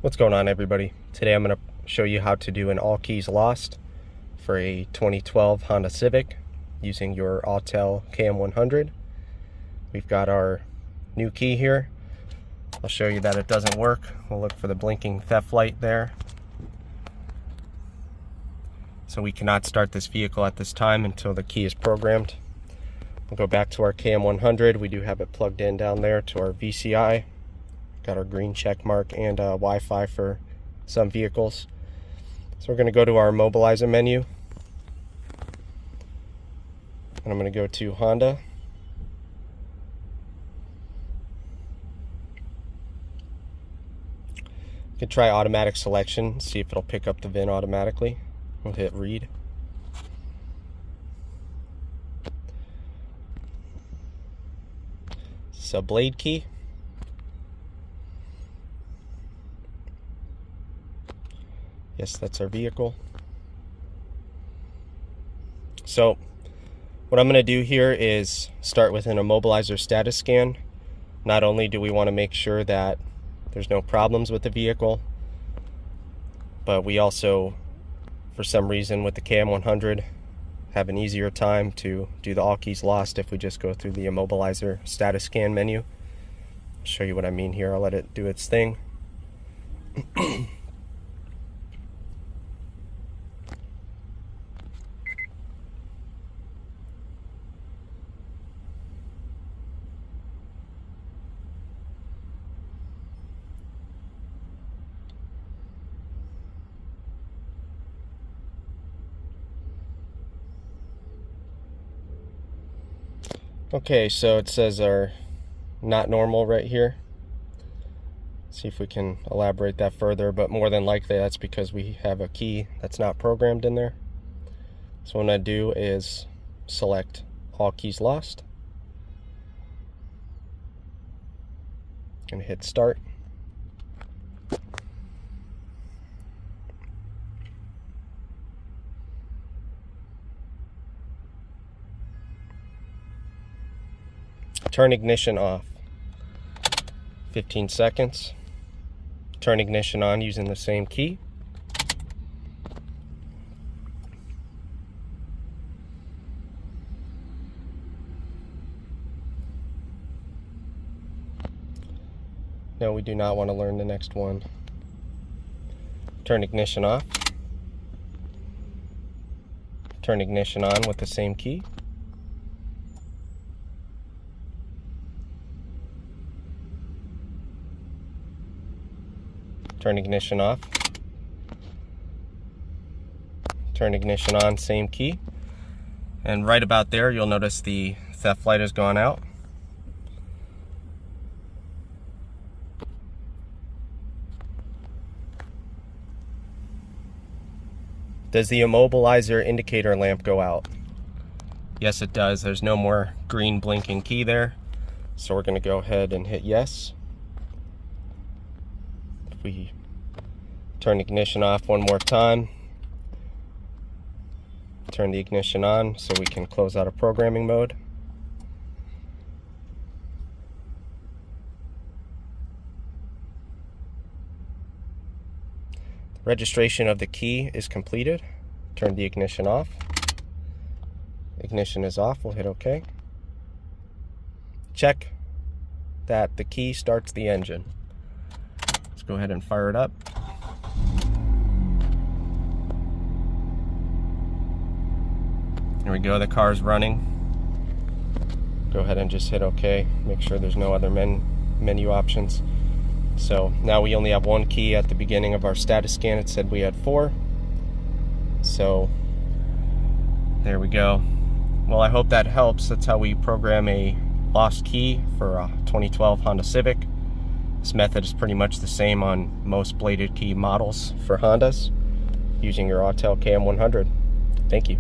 What's going on, everybody? Today I'm going to show you how to do an all keys lost for a 2012 Honda Civic using your AUTEL KM100. We've got our new key here. I'll show you that it doesn't work. We'll look for the blinking theft light there. So we cannot start this vehicle at this time until the key is programmed. We'll go back to our KM100. We do have it plugged in down there to our VCI. Got our green check mark and Wi-Fi for some vehicles. So we're going to go to our Immobilizer menu, and I'm going to go to Honda. You can try automatic selection, see if it'll pick up the VIN automatically. We'll hit read. It's a blade key. Yes, that's our vehicle. So what I'm going to do here is start with an Immobilizer status scan. Not only do we want to make sure that there's no problems with the vehicle, but we also, for some reason with the KM100, have an easier time to do the all keys lost if we just go through the Immobilizer status scan menu. I'll show you what I mean here. I'll let it do its thing. Okay, so it says our not normal right here. See if we can elaborate that further, but more than likely that's because we have a key that's not programmed in there. So what I'm going to do is select all keys lost. I'm going to hit start. Turn ignition off. 15 seconds. Turn ignition on using the same key. No, we do not want to learn the next one. Turn ignition off. Turn ignition on with the same key. Turn ignition off. Turn ignition on, same key. And right about there, you'll notice the theft light has gone out. Does the Immobilizer indicator lamp go out? Yes, it does. There's no more green blinking key there. So we're going to go ahead and hit yes. If we turn ignition off one more time, turn the ignition on so we can close out of programming mode. The registration of the key is completed. Turn the ignition off. Ignition is off. We'll hit OK. Check that the key starts the engine. Go ahead and fire it up. There we go, the car's running. Go ahead and just hit OK. Make sure there's no other menu options. So now we only have one key at the beginning of our status scan. It said we had 4. So there we go. Well, I hope that helps. That's how we program a lost key for a 2012 Honda Civic. This method is pretty much the same on most bladed key models for Hondas using your AUTEL KM100. Thank you.